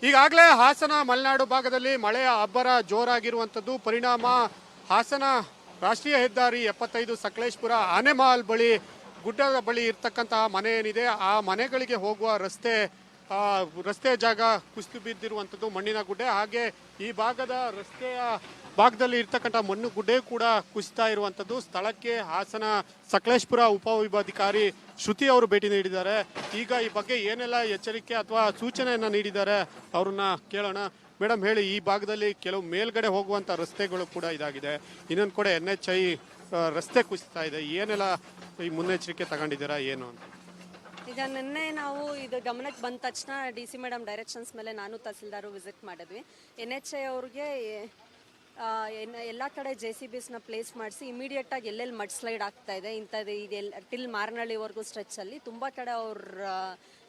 ಈಗಾಗಲೇ ಹಾಸನ ಮಲೆನಾಡು ಭಾಗದಲ್ಲಿ ಮಳೆಯ ಅಬ್ಬರ ಜೋರಾಗಿರುವಂಥದ್ದು ಪರಿಣಾಮ ಹಾಸನ ರಾಷ್ಟ್ರೀಯ ಹೆದ್ದಾರಿ 75 ಸಕಲೇಶಪುರ ಆನೆಮಹಲ್ ಬಳಿ ಗುಡ್ಡದ ಬಳಿ ಇರ್ತಕ್ಕಂತಹ ಮನೆ ಏನಿದೆ ಆ ಮನೆಗಳಿಗೆ ಹೋಗುವ ರಸ್ತೆ ಜಾಗ ಕುಸಿದು ಬಿದ್ದಿರುವಂಥದ್ದು ಮಣ್ಣಿನ ಗುಡ್ಡೆ. ಹಾಗೆ ಈ ಭಾಗದ ರಸ್ತೆಯ ಭಾಗದಲ್ಲಿ ಇರ್ತಕ್ಕಂಥ ಮಣ್ಣು ಗುಡ್ಡೆ ಕೂಡ ಕುಸಿತಾ ಇರುವಂಥದ್ದು. ಸ್ಥಳಕ್ಕೆ ಹಾಸನ ಸಕಲೇಶಪುರ ಉಪವಿಭಾಗಾಧಿಕಾರಿ ಶ್ರುತಿ ಅವರು ಭೇಟಿ ನೀಡಿದ್ದಾರೆ. ಈಗ ಈ ಬಗ್ಗೆ ಏನೆಲ್ಲ ಎಚ್ಚರಿಕೆ ಅಥವಾ ಸೂಚನೆಯನ್ನ ನೀಡಿದ್ದಾರೆ ಅವ್ರನ್ನ ಕೇಳೋಣ. ಮೇಡಮ್ ಹೇಳಿ, ಈ ಭಾಗದಲ್ಲಿ ಕೆಲವು ಮೇಲ್ಗಡೆ ಹೋಗುವಂತ ರಸ್ತೆಗಳು ಕೂಡ ಇದಾಗಿದೆ, ಇನ್ನೊಂದು ಕಡೆ NHI ರಸ್ತೆ ಕುಸಿತಾ ಇದೆ, ಏನೆಲ್ಲ ಈ ಮುನ್ನೆಚ್ಚರಿಕೆ ತಗೊಂಡಿದ್ದೀರಾ ಏನು ಅಂತ? ಈಗ ನಿನ್ನೆ ನಾವು ಇದು ಗಮನಕ್ಕೆ ಬಂದ ತಕ್ಷಣ DC ಮೇಡಮ್ ಡೈರೆಕ್ಷನ್ಸ್ ಮೇಲೆ ನಾನು ತಹಸೀಲ್ದಾರು ವಿಸಿಟ್ ಮಾಡಿದ್ವಿ. NHI ಅವ್ರಿಗೆ ಎಲ್ಲ ಕಡೆ JCBsನ ಪ್ಲೇಸ್ ಮಾಡಿಸಿ ಇಮಿಡಿಯೇಟಾಗಿ ಎಲ್ಲೆಲ್ಲಿ ಮಡ್ ಸ್ಲೈಡ್ ಆಗ್ತಾ ಇದೆ ಇಂಥದ್ದು ಇದೆಲ್ಲ ಟಿಲ್ ಮಾರನಹಳ್ಳಿವರೆಗೂ ಸ್ಟ್ರೆಚ್ಚಲ್ಲಿ ತುಂಬ ಕಡೆ ಅವ್ರ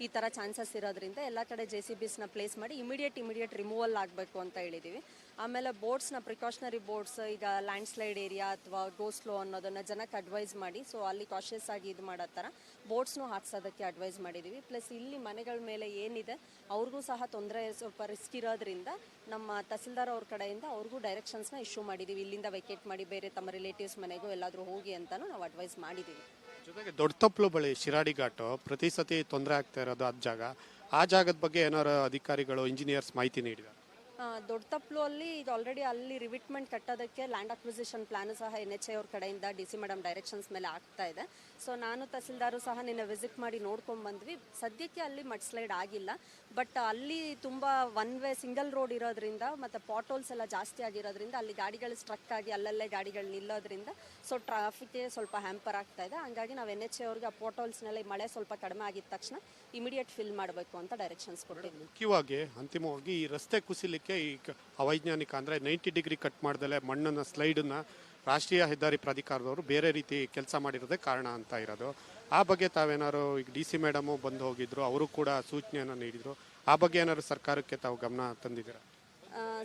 ಈ ಥರ ಚಾನ್ಸಸ್ ಇರೋದ್ರಿಂದ ಎಲ್ಲ ಕಡೆ JCBsನ ಪ್ಲೇಸ್ ಮಾಡಿ ಇಮಿಡಿಯೇಟ್ ರಿಮೂವಲ್ ಆಗಬೇಕು ಅಂತ ಹೇಳಿದ್ದೀವಿ. ಆಮೇಲೆ ಬೋರ್ಡ್ಸ್ನ ಪ್ರಿಕಾಷನರಿ ಬೋರ್ಡ್ಸ್, ಈಗ ಲ್ಯಾಂಡ್ ಸ್ಲೈಡ್ ಏರಿಯಾ ಅಥವಾ ಗೋ ಸ್ಲೋ ಅನ್ನೋದನ್ನು ಜನಕ್ಕೆ ಅಡ್ವೈಸ್ ಮಾಡಿ, ಸೊ ಅಲ್ಲಿ ಕಾಷಿಯಸ್ ಆಗಿ ಇದು ಮಾಡೋ ಥರ ಬೋರ್ಡ್ಸ್ನು ಹಾಕ್ಸೋದಕ್ಕೆ ಅಡ್ವೈಸ್ ಮಾಡಿದ್ದೀವಿ. ಪ್ಲಸ್ ಇಲ್ಲಿ ಮನೆಗಳ ಮೇಲೆ ಏನಿದೆ ಅವ್ರಿಗೂ ಸಹ ತೊಂದರೆ ಸ್ವಲ್ಪ ರಿಸ್ಕ್ ಇರೋದ್ರಿಂದ ನಮ್ಮ ತಹಸೀಲ್ದಾರ್ ಅವ್ರ ಕಡೆಯಿಂದ ಅವ್ರಿಗೂ ಡೈರೆಕ್ಷನ್ಸ್ನ ಇಶ್ಯೂ ಮಾಡಿದ್ದೀವಿ, ಇಲ್ಲಿಂದ ವೆಕೇಟ್ ಮಾಡಿ ಬೇರೆ ತಮ್ಮ ರಿಲೇಟಿವ್ಸ್ ಮನೆಗೂ ಎಲ್ಲಾದರೂ ಹೋಗಿ ಅಂತಲೂ ನಾವು ಅಡ್ವೈಸ್ ಮಾಡಿದ್ದೀವಿ. ಜೊತೆಗೆ ದೊಡ್ಡತಪ್ಲು ಬಳಿ ಶಿರಾಡಿ ಘಾಟು ಪ್ರತಿ ಸತಿ ತೊಂದರೆ ಆಗ್ತಾ ಇರೋದು ಆ ಜಾಗದ ಬಗ್ಗೆ ಏನಾರು ಅಧಿಕಾರಿಗಳು ಇಂಜಿನಿಯರ್ಸ್ ಮಾಹಿತಿ ನೀಡಿದ್ದಾರೆ? ದೊಡ್ಡತಪ್ಲು ಅಲ್ಲಿ ಇದು ಆಲ್ರೆಡಿ ಅಲ್ಲಿ ರಿವಿಟ್ಮೆಂಟ್ ಕಟ್ಟೋದಕ್ಕೆ ಲ್ಯಾಂಡ್ ಅಕ್ವಿಸಿಷನ್ ಪ್ಲಾನು ಸಹ NHI ಅವ್ರ ಕಡೆಯಿಂದ DC ಮೇಡಮ್ ಡೈರೆಕ್ಷನ್ಸ್ ಮೇಲೆ ಆಗ್ತಾ ಇದೆ. ಸೊ ನಾನು ತಹಸೀಲ್ದಾರು ಸಹ ನಿನ್ನೆ ವಿಸಿಟ್ ಮಾಡಿ ನೋಡ್ಕೊಂಡು ಬಂದ್ವಿ. ಸದ್ಯಕ್ಕೆ ಅಲ್ಲಿ ಮಡ್ ಸ್ಲೈಡ್ ಆಗಿಲ್ಲ, ಬಟ್ ಅಲ್ಲಿ ತುಂಬ ಒನ್ ವೇ ಸಿಂಗಲ್ ರೋಡ್ ಇರೋದ್ರಿಂದ ಮತ್ತು ಪಾಟೋಲ್ಸ್ ಎಲ್ಲ ಜಾಸ್ತಿ ಆಗಿರೋದ್ರಿಂದ ಅಲ್ಲಿ ಗಾಡಿಗಳು ಸ್ಟ್ರಕ್ ಆಗಿ ಅಲ್ಲಲ್ಲೇ ಗಾಡಿಗಳು ನಿಲ್ಲೋದ್ರಿಂದ ಸೊ ಟ್ರಾಫಿಕ್ಗೆ ಸ್ವಲ್ಪ ಹ್ಯಾಂಪರ್ ಆಗ್ತಾ ಇದೆ. ಹಂಗಾಗಿ ನಾವು NHI ಅವ್ರಿಗೆ ಆ ಪಾಟೋಲ್ಸ್ನೆಲ್ಲ ಮಳೆ ಸ್ವಲ್ಪ ಕಡಿಮೆ ಆಗಿದ ತಕ್ಷಣ ಇಮಿಡಿಯೇಟ್ ಫಿಲ್ ಮಾಡಬೇಕು ಅಂತ ಡೈರೆಕ್ಷನ್ಸ್ ಕೊಟ್ಟಿದ್ವಿ. ಮುಖ್ಯವಾಗಿ ಅಂತಿಮವಾಗಿ ಈ ರಸ್ತೆ ಕುಸಿಲಿಕ್ಕೆ ಈ ಅವೈಜ್ಞಾನಿಕ ಅಂದರೆ 90 ಡಿಗ್ರಿ ಕಟ್ ಮಾಡ್ದಲೆ ಮಣ್ಣನ್ನು ಸ್ಲೈಡನ್ನ ರಾಷ್ಟ್ರೀಯ ಹೆದ್ದಾರಿ ಪ್ರಾಧಿಕಾರದವರು ಬೇರೆ ರೀತಿ ಕೆಲಸ ಮಾಡಿರೋದೇ ಕಾರಣ ಅಂತ ಇರೋದು. ಆ ಬಗ್ಗೆ ತಾವೇನಾದ್ರು ಈಗ DC ಮೇಡಮು ಬಂದು ಹೋಗಿದ್ರು, ಅವರು ಕೂಡ ಸೂಚನೆಯನ್ನು ನೀಡಿದ್ರು, ಆ ಬಗ್ಗೆ ಏನಾದ್ರು ಸರ್ಕಾರಕ್ಕೆ ತಾವು ಗಮನ ತಂದಿದ್ದೀರಾ?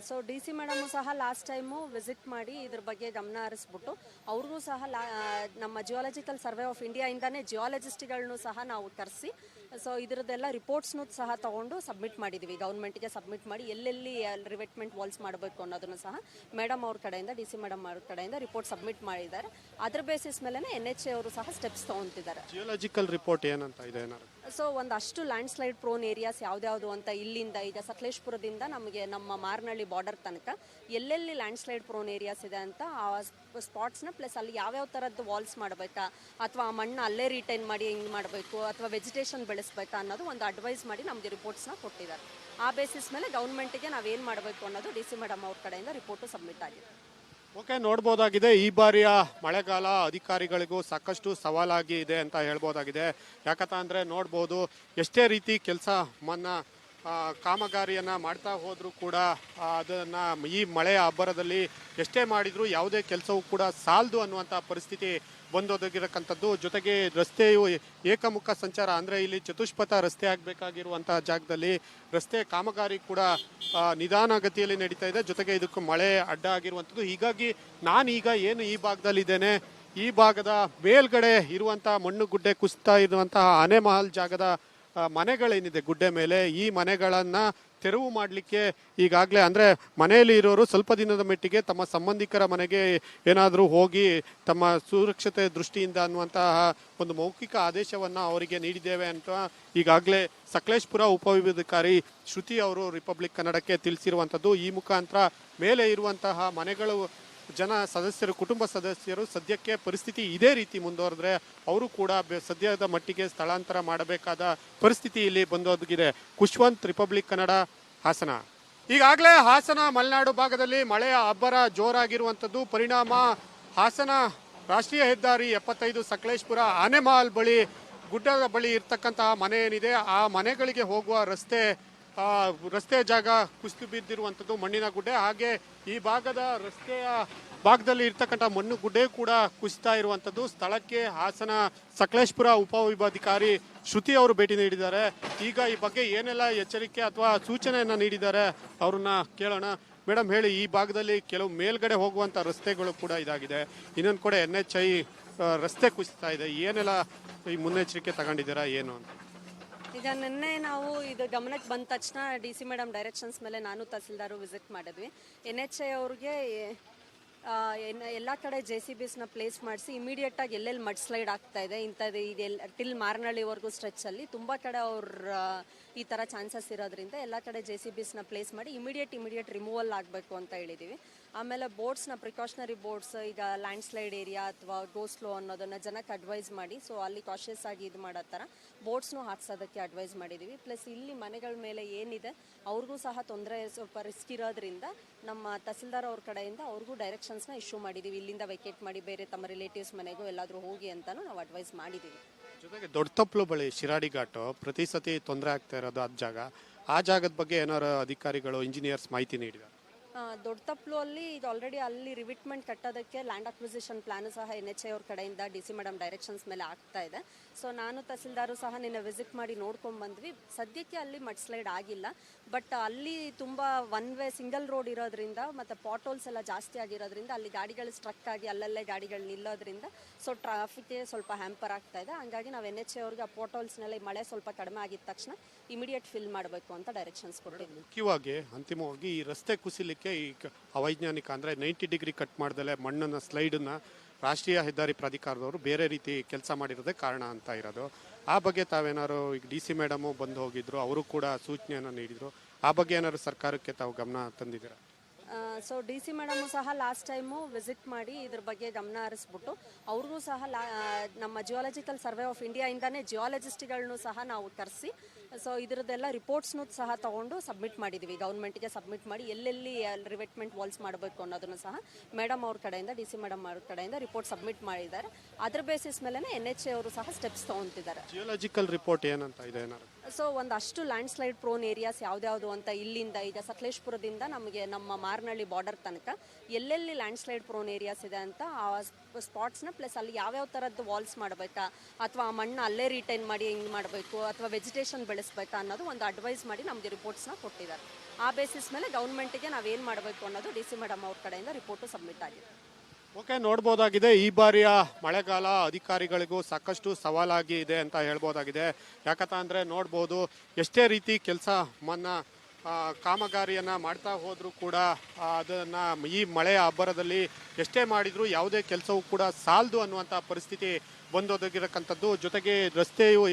ಸೊ DC ಮೇಡಮು ಸಹ ಲಾಸ್ಟ್ ಟೈಮು ವಿಸಿಟ್ ಮಾಡಿ ಇದ್ರ ಬಗ್ಗೆ ಗಮನ ಹರಿಸ್ಬಿಟ್ಟು ಅವ್ರಿಗೂ ಸಹ ನಮ್ಮ ಜಿಯಾಲಜಿಕಲ್ ಸರ್ವೆ ಆಫ್ ಇಂಡಿಯಾಯಿಂದನೇ ಜಿಯಾಲಜಿಸ್ಟ್ಗಳನ್ನೂ ಸಹ ನಾವು ಕರೆಸಿ ಸೊ ಇದರದ್ದೆಲ್ಲ ರಿಪೋರ್ಟ್ಸ್ನೂ ಸಹ ತೊಗೊಂಡು ಸಬ್ಮಿಟ್ ಮಾಡಿದ್ದೀವಿ, ಗೌರ್ಮೆಂಟಿಗೆ ಸಬ್ಮಿಟ್ ಮಾಡಿ ಎಲ್ಲೆಲ್ಲಿ ರಿವೆಟ್ಮೆಂಟ್ ವಾಲ್ಸ್ ಮಾಡಬೇಕು ಅನ್ನೋದನ್ನು ಸಹ ಮೇಡಮ್ ಅವ್ರ ಕಡೆಯಿಂದ DC ಮೇಡಮ್ ಅವ್ರ ಕಡೆಯಿಂದ ರಿಪೋರ್ಟ್ ಸಬ್ಮಿಟ್ ಮಾಡಿದ್ದಾರೆ. ಅದ್ರ ಬೇಸಿಸ್ ಮೇಲೆ NHI ಅವರು ಸಹ ಸ್ಟೆಪ್ಸ್ ತೊಗೊತಿದ್ದಾರೆ. ಜಿಯಾಲಜಿಕಲ್ ರಿಪೋರ್ಟ್ ಏನಂತ ಇದೆ ಏನಾದ್ರು? ಸೊ ಒಂದಷ್ಟು ಲ್ಯಾಂಡ್ ಸ್ಲೈಡ್ ಪ್ರೋನ್ ಏರಿಯಾಸ್ ಯಾವ್ದ್ಯಾವುದು ಅಂತ ಇಲ್ಲಿಂದ ಈಗ ಸಕಲೇಶಪುರದಿಂದ ನಮಗೆ ನಮ್ಮ ಮಾರನಹಳ್ಳಿ ಬಾರ್ಡರ್ ತನಕ ಎಲ್ಲೆಲ್ಲಿ ಲ್ಯಾಂಡ್ ಸ್ಲೈಡ್ ಪ್ರೋನ್ ಏರಿಯಾಸ್ ಇದೆ ಅಂತ ಆ ಸ್ಪಾಟ್ಸ್ನ ಪ್ಲಸ್ ಅಲ್ಲಿ ಯಾವ್ಯಾವ ಥರದ್ದು ವಾಲ್ಸ್ ಮಾಡಬೇಕಾ ಅಥವಾ ಆ ಮಣ್ಣು ಅಲ್ಲೇ ರಿಟೈನ್ ಮಾಡಿ ಹಿಂಗೆ ಮಾಡಬೇಕು ಅಥವಾ ವೆಜಿಟೇಷನ್ ಬೆಳೆಸಬೇಕಾ ಅನ್ನೋದು ಒಂದು ಅಡ್ವೈಸ್ ಮಾಡಿ ನಮಗೆ ರಿಪೋರ್ಟ್ಸ್ನ ಕೊಟ್ಟಿದ್ದಾರೆ. ಆ ಬೇಸಿಸ್ ಮೇಲೆ ಗೌರ್ಮೆಂಟಿಗೆ ನಾವೇನು ಮಾಡಬೇಕು ಅನ್ನೋದು DC ಮೇಡಮ್ ಅವ್ರ ಕಡೆಯಿಂದ ರಿಪೋರ್ಟು ಸಬ್ಮಿಟ್ ಆಗಿದೆ. ಓಕೆ, ನೋಡ್ಬೋದಾಗಿದೆ ಈ ಬಾರಿಯ ಮಳೆಗಾಲ ಅಧಿಕಾರಿಗಳಿಗೂ ಸಾಕಷ್ಟು ಸವಾಲಾಗಿ ಇದೆ ಅಂತ ಹೇಳ್ಬೋದಾಗಿದೆ. ಯಾಕಂತ ಅಂದರೆ ನೋಡ್ಬೋದು ಎಷ್ಟೇ ರೀತಿ ಕಾಮಗಾರಿಯನ್ನು ಮಾಡ್ತಾ ಹೋದರೂ ಕೂಡ ಅದನ್ನು ಈ ಮಳೆಯ ಅಬ್ಬರದಲ್ಲಿ ಎಷ್ಟೇ ಮಾಡಿದರೂ ಯಾವುದೇ ಕೆಲಸವೂ ಕೂಡ ಸಾಲದು ಅನ್ನುವಂಥ ಪರಿಸ್ಥಿತಿ ಬಂದೊದಗಿರಕ್ಕಂಥದ್ದು. ಜೊತೆಗೆ ರಸ್ತೆಯು ಏಕಮುಖ ಸಂಚಾರ ಅಂದರೆ ಇಲ್ಲಿ ಚತುಷ್ಪಥ ರಸ್ತೆ ಆಗಬೇಕಾಗಿರುವಂತಹ ಜಾಗದಲ್ಲಿ ರಸ್ತೆ ಕಾಮಗಾರಿ ಕೂಡ ನಿಧಾನಗತಿಯಲ್ಲಿ ನಡೀತಾ ಇದೆ. ಜೊತೆಗೆ ಇದಕ್ಕೂ ಮಳೆ ಅಡ್ಡ ಆಗಿರುವಂಥದ್ದು. ಹೀಗಾಗಿ ನಾನೀಗ ಏನು ಈ ಭಾಗದಲ್ಲಿದ್ದೇನೆ, ಈ ಭಾಗದ ಮೇಲ್ಗಡೆ ಇರುವಂಥ ಮಣ್ಣು ಗುಡ್ಡೆ ಕುಸಿತಾ ಇರುವಂತಹ ಆನೆಮಹಲ್ ಜಾಗದ ಮನೆಗಳೇನಿದೆ ಗುಡ್ಡೆ ಮೇಲೆ, ಈ ಮನೆಗಳನ್ನು ತೆರವು ಮಾಡಲಿಕ್ಕೆ ಈಗಾಗಲೇ ಅಂದರೆ ಮನೆಯಲ್ಲಿ ಇರೋರು ಸ್ವಲ್ಪ ದಿನದ ಮಟ್ಟಿಗೆ ತಮ್ಮ ಸಂಬಂಧಿಕರ ಮನೆಗೆ ಏನಾದರೂ ಹೋಗಿ ತಮ್ಮ ಸುರಕ್ಷತೆ ದೃಷ್ಟಿಯಿಂದ ಅನ್ನುವಂತಹ ಒಂದು ಮೌಖಿಕ ಆದೇಶವನ್ನು ಅವರಿಗೆ ನೀಡಿದ್ದೇವೆ ಅಂತ ಈಗಾಗಲೇ ಸಕಲೇಶಪುರ ಉಪವಿಭಾಗಾಧಿಕಾರಿ ಶ್ರುತಿ ಅವರು ರಿಪಬ್ಲಿಕ್ ಕನ್ನಡಕ್ಕೆ ತಿಳಿಸಿರುವಂಥದ್ದು. ಈ ಮುಖಾಂತರ ಮೇಲೆ ಇರುವಂತಹ ಮನೆಗಳು ಕುಟುಂಬ ಸದಸ್ಯರು ಸದ್ಯಕ್ಕೆ ಪರಿಸ್ಥಿತಿ ಇದೇ ರೀತಿ ಮುಂದುವರೆದ್ರೆ ಅವರು ಕೂಡ ಸದ್ಯದ ಮಟ್ಟಿಗೆ ಸ್ಥಳಾಂತರ ಮಾಡಬೇಕಾದ ಪರಿಸ್ಥಿತಿ ಇಲ್ಲಿ ಬಂದೊದಗಿದೆ. ಖುಷ್ವಂತ್, ರಿಪಬ್ಲಿಕ್ ಕನ್ನಡ, ಹಾಸನ. ಈಗಾಗಲೇ ಹಾಸನ ಮಲೆನಾಡು ಭಾಗದಲ್ಲಿ ಮಳೆಯ ಅಬ್ಬರ ಜೋರಾಗಿರುವಂಥದ್ದು ಪರಿಣಾಮ ಹಾಸನ ರಾಷ್ಟ್ರೀಯ ಹೆದ್ದಾರಿ 75 ಸಕಲೇಶಪುರ ಆನೆಮಹಲ್ ಬಳಿ ಗುಡ್ಡದ ಬಳಿ ಇರ್ತಕ್ಕಂತಹ ಮನೆ ಏನಿದೆ ಆ ಮನೆಗಳಿಗೆ ಹೋಗುವ ರಸ್ತೆ ಜಾಗ ಕುಸಿದು ಬಿದ್ದಿರುವಂಥದ್ದು ಮಣ್ಣಿನ ಗುಡ್ಡೆ. ಹಾಗೆ ಈ ಭಾಗದ ರಸ್ತೆಯ ಭಾಗದಲ್ಲಿ ಇರ್ತಕ್ಕಂಥ ಮಣ್ಣು ಗುಡ್ಡೆ ಕೂಡ ಕುಸಿತಾ ಇರುವಂಥದ್ದು. ಸ್ಥಳಕ್ಕೆ ಹಾಸನ ಸಕಲೇಶಪುರ ಉಪವಿಭಾಗಾಧಿಕಾರಿ ಶ್ರುತಿ ಅವರು ಭೇಟಿ ನೀಡಿದ್ದಾರೆ. ಈಗ ಈ ಬಗ್ಗೆ ಏನೆಲ್ಲ ಎಚ್ಚರಿಕೆ ಅಥವಾ ಸೂಚನೆಯನ್ನ ನೀಡಿದ್ದಾರೆ ಅವ್ರನ್ನ ಕೇಳೋಣ. ಮೇಡಮ್ ಹೇಳಿ, ಈ ಭಾಗದಲ್ಲಿ ಕೆಲವು ಮೇಲ್ಗಡೆ ಹೋಗುವಂಥ ರಸ್ತೆಗಳು ಕೂಡ ಇದಾಗಿದೆ, ಇನ್ನೊಂದು ಕಡೆ NHI ರಸ್ತೆ ಕುಸಿತಾ ಇದೆ, ಏನೆಲ್ಲ ಈ ಮುನ್ನೆಚ್ಚರಿಕೆ ತಗೊಂಡಿದ್ದೀರಾ ಏನು ಅಂತ? ಈಗ ನಿನ್ನೆ ನಾವು ಇದು ಗಮನಕ್ಕೆ ಬಂದ ತಕ್ಷಣ DC ಮೇಡಮ್ ಡೈರೆಕ್ಷನ್ಸ್ ಮೇಲೆ ನಾನು ತಹಸೀಲ್ದಾರು ವಿಸಿಟ್ ಮಾಡಿದ್ವಿ. NHA ಅವ್ರಿಗೆ ಎಲ್ಲ ಕಡೆ JCBsನ ಪ್ಲೇಸ್ ಮಾಡಿಸಿ ಇಮಿಡಿಯೇಟಾಗಿ ಎಲ್ಲೆಲ್ಲಿ ಮಡ್ ಸ್ಲೈಡ್ ಆಗ್ತಾ ಇದೆ ಇಂಥದ್ದು ಇದೆಲ್ಲ ಟಿಲ್ ಮಾರನಹಳ್ಳಿವರೆಗೂ ಸ್ಟ್ರೆಚ್ಚಲ್ಲಿ ತುಂಬ ಕಡೆ ಅವ್ರ ಈ ಥರ ಚಾನ್ಸಸ್ ಇರೋದ್ರಿಂದ ಎಲ್ಲ ಕಡೆ JCBsನ ಪ್ಲೇಸ್ ಮಾಡಿ ಇಮಿಡಿಯೇಟ್ ರಿಮೂವಲ್ ಆಗಬೇಕು ಅಂತ ಹೇಳಿದ್ದೀವಿ. ಆಮೇಲೆ ಬೋರ್ಡ್ಸ್ನ ಪ್ರಿಕಾಷನರಿ ಬೋರ್ಡ್ಸ್ ಈಗ ಲ್ಯಾಂಡ್ ಸ್ಲೈಡ್ ಏರಿಯಾ ಅಥವಾ ಗೋ ಸ್ಲೋ ಅನ್ನೋದನ್ನು ಜನಕ್ಕೆ ಅಡ್ವೈಸ್ ಮಾಡಿ ಸೊ ಅಲ್ಲಿ ಕಾಷಿಯಸ್ ಆಗಿ ಇದು ಮಾಡೋ ಥರ ಬೋರ್ಡ್ಸ್ನು ಹಾಕ್ಸೋದಕ್ಕೆ ಅಡ್ವೈಸ್ ಮಾಡಿದ್ದೀವಿ. ಪ್ಲಸ್ ಇಲ್ಲಿ ಮನೆಗಳ ಮೇಲೆ ಏನಿದೆ ಅವ್ರಿಗೂ ಸಹ ತೊಂದರೆ ಸ್ವಲ್ಪ ರಿಸ್ಕ್ ಇರೋದ್ರಿಂದ ನಮ್ಮ ತಹಸೀಲ್ದಾರ್ ಅವ್ರ ಕಡೆಯಿಂದ ಅವ್ರಿಗೂ ಡೈರೆಕ್ಷನ್ಸ್ನ ಇಶ್ಯೂ ಮಾಡಿದ್ದೀವಿ. ಇಲ್ಲಿಂದ ವೆಕೇಟ್ ಮಾಡಿ ಬೇರೆ ತಮ್ಮ ರಿಲೇಟಿವ್ಸ್ ಮನೆಗೂ ಎಲ್ಲಾದರೂ ಹೋಗಿ ಅಂತಲೂ ನಾವು ಅಡ್ವೈಸ್ ಮಾಡಿದ್ದೀವಿ. ಜೊತೆಗೆ ದೊಡ್ಡತಪ್ಲು ಬಳಿ ಶಿರಾಡಿ ಘಾಟು ಪ್ರತಿ ಸತಿ ತೊಂದರೆ ಆಗ್ತಾ ಇರೋದು ಆ ಜಾಗದ ಬಗ್ಗೆ ಏನಾರು ಅಧಿಕಾರಿಗಳು ಇಂಜಿನಿಯರ್ಸ್ ಮಾಹಿತಿ ನೀಡಿದ್ದಾರೆ? ದೊಡ್ಡತಪ್ಲು ಅಲ್ಲಿ ಇದು ಆಲ್ರೆಡಿ ಅಲ್ಲಿ ರಿವಿಟ್ಮೆಂಟ್ ಕಟ್ಟೋದಕ್ಕೆ ಲ್ಯಾಂಡ್ ಅಕ್ವಿಸಿಷನ್ ಪ್ಲಾನು ಸಹ NHA ಅವ್ರ ಕಡೆಯಿಂದ DC ಮೇಡಮ್ ಡೈರೆಕ್ಷನ್ಸ್ ಮೇಲೆ ಆಗ್ತಾ ಇದೆ. ಸೊ ನಾನು ತಹಸೀಲ್ದಾರು ಸಹ ನಿನ್ನೆ ವಿಸಿಟ್ ಮಾಡಿ ನೋಡ್ಕೊಂಡು ಬಂದ್ವಿ. ಸದ್ಯಕ್ಕೆ ಅಲ್ಲಿ ಮಡ್ ಸ್ಲೈಡ್ ಆಗಿಲ್ಲ, ಬಟ್ ಅಲ್ಲಿ ತುಂಬ ಒನ್ ವೇ ಸಿಂಗಲ್ ರೋಡ್ ಇರೋದ್ರಿಂದ ಮತ್ತು ಪಾಟೋಲ್ಸ್ ಎಲ್ಲ ಜಾಸ್ತಿ ಆಗಿರೋದ್ರಿಂದ ಅಲ್ಲಿ ಗಾಡಿಗಳು ಸ್ಟ್ರಕ್ ಆಗಿ ಅಲ್ಲಲ್ಲೇ ಗಾಡಿಗಳು ನಿಲ್ಲೋದ್ರಿಂದ ಸೊ ಟ್ರಾಫಿಕ್ಗೆ ಸ್ವಲ್ಪ ಹ್ಯಾಂಪರ್ ಆಗ್ತಾ ಇದೆ. ಹಂಗಾಗಿ ನಾವು NHA ಅವ್ರಿಗೆ ಆ ಪಾಟೋಲ್ಸ್ನೆಲ್ಲ ಮಳೆ ಸ್ವಲ್ಪ ಕಡಿಮೆ ಆಗಿದ ತಕ್ಷಣ ಇಮಿಡಿಯೇಟ್ ಫಿಲ್ ಮಾಡಬೇಕು ಅಂತ ಡೈರೆಕ್ಷನ್ಸ್ ಕೊಟ್ಟಿದ್ವಿ. ಮುಖ್ಯವಾಗಿ ಅಂತಿಮವಾಗಿ ಈ ರಸ್ತೆ ಕುಸಿಲಿಕ್ಕೆ ಈ ಅವೈಜ್ಞಾನಿಕ ಅಂದರೆ 90 ಡಿಗ್ರಿ ಕಟ್ ಮಾಡ್ದಲೆ ಮಣ್ಣನ್ನು ಸ್ಲೈಡನ್ನ ರಾಷ್ಟ್ರೀಯ ಹೆದ್ದಾರಿ ಪ್ರಾಧಿಕಾರದವರು ಬೇರೆ ರೀತಿ ಕೆಲಸ ಮಾಡಿರೋದೇ ಕಾರಣ ಅಂತ ಇರೋದು. ಆ ಬಗ್ಗೆ ತಾವೇನಾದ್ರು ಈಗ DC ಮೇಡಮು ಬಂದು ಹೋಗಿದ್ರು, ಅವರು ಕೂಡ ಸೂಚನೆಯನ್ನು ನೀಡಿದರು. ಆ ಬಗ್ಗೆ ಏನಾದ್ರು ಸರ್ಕಾರಕ್ಕೆ ತಾವು ಗಮನ ತಂದಿದ್ದೀರಾ? ಸೊ DC ಮೇಡಮು ಸಹ ಲಾಸ್ಟ್ ಟೈಮು ವಿಸಿಟ್ ಮಾಡಿ ಇದ್ರ ಬಗ್ಗೆ ಗಮನ ಹರಿಸ್ಬಿಟ್ಟು ಅವ್ರಿಗೂ ಸಹ ನಮ್ಮ ಜಿಯಾಲಜಿಕಲ್ ಸರ್ವೆ ಆಫ್ ಇಂಡಿಯಾಯಿಂದನೇ ಜಿಯಾಲಜಿಸ್ಟ್ಗಳನ್ನೂ ಸಹ ನಾವು ಕರೆಸಿ ಸೊ ಇದರದ್ದೆಲ್ಲ ರಿಪೋರ್ಟ್ಸ್ನೂ ಸಹ ತೊಗೊಂಡು ಸಬ್ಮಿಟ್ ಮಾಡಿದ್ದೀವಿ. ಗೌರ್ಮೆಂಟಿಗೆ ಸಬ್ಮಿಟ್ ಮಾಡಿ ಎಲ್ಲೆಲ್ಲಿ ರಿವೆಟ್ಮೆಂಟ್ ವಾಲ್ಸ್ ಮಾಡಬೇಕು ಅನ್ನೋದನ್ನು ಸಹ ಮೇಡಮ್ ಅವ್ರ ಕಡೆಯಿಂದ DC ಮೇಡಮ್ ಅವ್ರ ಕಡೆಯಿಂದ ರಿಪೋರ್ಟ್ ಸಬ್ಮಿಟ್ ಮಾಡಿದ್ದಾರೆ. ಅದ್ರ ಬೇಸಿಸ್ ಮೇಲೆ NHA ಅವರು ಸಹ ಸ್ಟೆಪ್ಸ್ ತೊಗೊತಿದ್ದಾರೆ. ಜಿಯೋಲಾಜಿಕಲ್ ರಿಪೋರ್ಟ್ ಏನಂತ ಇದೆ ಏನಾದ್ರು? ಸೊ ಒಂದಷ್ಟು ಲ್ಯಾಂಡ್ ಸ್ಲೈಡ್ ಪ್ರೋನ್ ಏರಿಯಾಸ್ ಯಾವ್ದ್ಯಾವುದು ಅಂತ ಇಲ್ಲಿಂದ ಈಗ ಸಕಲೇಶ್ಪುರದಿಂದ ನಮಗೆ ನಮ್ಮ ಮಾರನಹಳ್ಳಿ ಬಾರ್ಡರ್ ತನಕ ಎಲ್ಲೆಲ್ಲಿ ಲ್ಯಾಂಡ್ ಸ್ಲೈಡ್ ಪ್ರೋನ್ ಏರಿಯಾಸ್ ಇದೆ ಅಂತ ಆ ಸ್ಪಾಟ್ಸ್ನ ಪ್ಲಸ್ ಅಲ್ಲಿ ಯಾವ್ಯಾವ ಥರದ್ದು ವಾಲ್ಸ್ ಮಾಡಬೇಕಾ ಅಥವಾ ಆ ಮಣ್ಣು ಅಲ್ಲೇ ರಿಟೈನ್ ಮಾಡಿ ಹೆಂಗೆ ಮಾಡಬೇಕು ಅಥವಾ ವೆಜಿಟೇಷನ್ ಬೆಳೆಸಬೇಕಾ ಅನ್ನೋದು ಒಂದು ಅಡ್ವೈಸ್ ಮಾಡಿ ನಮಗೆ ರಿಪೋರ್ಟ್ಸ್ನ ಕೊಟ್ಟಿದ್ದಾರೆ. ಆ ಬೇಸಿಸ್ ಮೇಲೆ ಗೌರ್ಮೆಂಟಿಗೆ ನಾವೇನು ಮಾಡಬೇಕು ಅನ್ನೋದು DC ಮೇಡಮ್ ಅವ್ರ ಕಡೆಯಿಂದ ರಿಪೋರ್ಟು ಸಬ್ಮಿಟ್ ಆಗಿದೆ. ಓಕೆ, ನೋಡ್ಬೋದಾಗಿದೆ ಈ ಬಾರಿಯ ಮಳೆಗಾಲ ಅಧಿಕಾರಿಗಳಿಗೂ ಸಾಕಷ್ಟು ಸವಾಲಾಗಿ ಇದೆ ಅಂತ ಹೇಳ್ಬೋದಾಗಿದೆ. ಯಾಕಂತ ಅಂದರೆ ನೋಡ್ಬೋದು ಎಷ್ಟೇ ರೀತಿ ಕೆಲಸ ಕಾಮಗಾರಿಯನ್ನು ಮಾಡ್ತಾ ಹೋದರೂ ಕೂಡ ಅದನ್ನು ಈ ಮಳೆಯ ಅಬ್ಬರದಲ್ಲಿ ಎಷ್ಟೇ ಮಾಡಿದರೂ ಯಾವುದೇ ಕೆಲಸವೂ ಕೂಡ ಸಾಲದು ಅನ್ನುವಂಥ ಪರಿಸ್ಥಿತಿ ಬಂದೊದಗಿರಕ್ಕಂಥದ್ದು. ಜೊತೆಗೆ ರಸ್ತೆಯು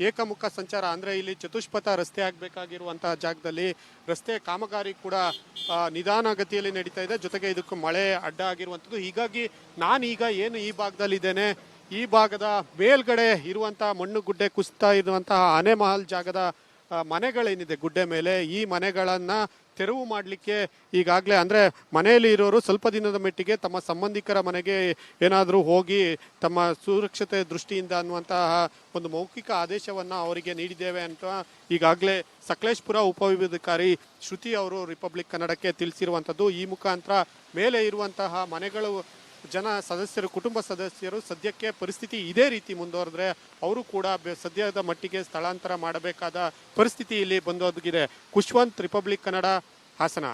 ಏಕಮುಖ ಸಂಚಾರ ಅಂದರೆ ಇಲ್ಲಿ ಚತುಷ್ಪಥ ರಸ್ತೆ ಆಗಬೇಕಾಗಿರುವಂಥ ಜಾಗದಲ್ಲಿ ರಸ್ತೆ ಕಾಮಗಾರಿ ಕೂಡ ನಿಧಾನಗತಿಯಲ್ಲಿ ನಡೀತಾ ಇದೆ. ಜೊತೆಗೆ ಇದಕ್ಕೆ ಮಳೆ ಅಡ್ಡ ಆಗಿರುವಂಥದ್ದು. ಹೀಗಾಗಿ ನಾನೀಗ ಏನು ಈ ಭಾಗದಲ್ಲಿದ್ದೇನೆ, ಈ ಭಾಗದ ಮೇಲ್ಗಡೆ ಇರುವಂಥ ಮಣ್ಣು ಗುಡ್ಡೆ ಕುಸಿತಾ ಇರುವಂತಹ ಆನೆಮಹಲ್ ಜಾಗದ ಮನೆಗಳೇನಿದೆ ಗುಡ್ಡೆ ಮೇಲೆ, ಈ ಮನೆಗಳನ್ನು ತೆರವು ಮಾಡಲಿಕ್ಕೆ ಈಗಾಗಲೇ ಅಂದರೆ ಮನೆಯಲ್ಲಿ ಇರೋರು ಸ್ವಲ್ಪ ದಿನದ ಮಟ್ಟಿಗೆ ತಮ್ಮ ಸಂಬಂಧಿಕರ ಮನೆಗೆ ಏನಾದರೂ ಹೋಗಿ ತಮ್ಮ ಸುರಕ್ಷತೆ ದೃಷ್ಟಿಯಿಂದ ಅನ್ನುವಂತಹ ಒಂದು ಮೌಖಿಕ ಆದೇಶವನ್ನು ಅವರಿಗೆ ನೀಡಿದ್ದೇವೆ ಅಂತ ಈಗಾಗಲೇ ಸಕಲೇಶ್ಪುರ ಉಪವಿಭಾಗಾಧಿಕಾರಿ ಶ್ರುತಿ ಅವರು ರಿಪಬ್ಲಿಕ್ ಕನ್ನಡಕ್ಕೆ ತಿಳಿಸಿರುವಂಥದ್ದು. ಈ ಮುಖಾಂತರ ಮೇಲೆ ಇರುವಂತಹ ಮನೆಗಳು ಕುಟುಂಬ ಸದಸ್ಯರು ಸದ್ಯಕ್ಕೆ ಪರಿಸ್ಥಿತಿ ಇದೇ ರೀತಿ ಮುಂದುವರೆದ್ರೆ ಅವರು ಕೂಡ ಸದ್ಯದ ಮಟ್ಟಿಗೆ ಸ್ಥಳಾಂತರ ಮಾಡಬೇಕಾದ ಪರಿಸ್ಥಿತಿ ಇಲ್ಲಿ ಬಂದೊದಗಿದೆ. ಖುಷ್ವಂತ್, ರಿಪಬ್ಲಿಕ್ ಕನ್ನಡ, ಹಾಸನ.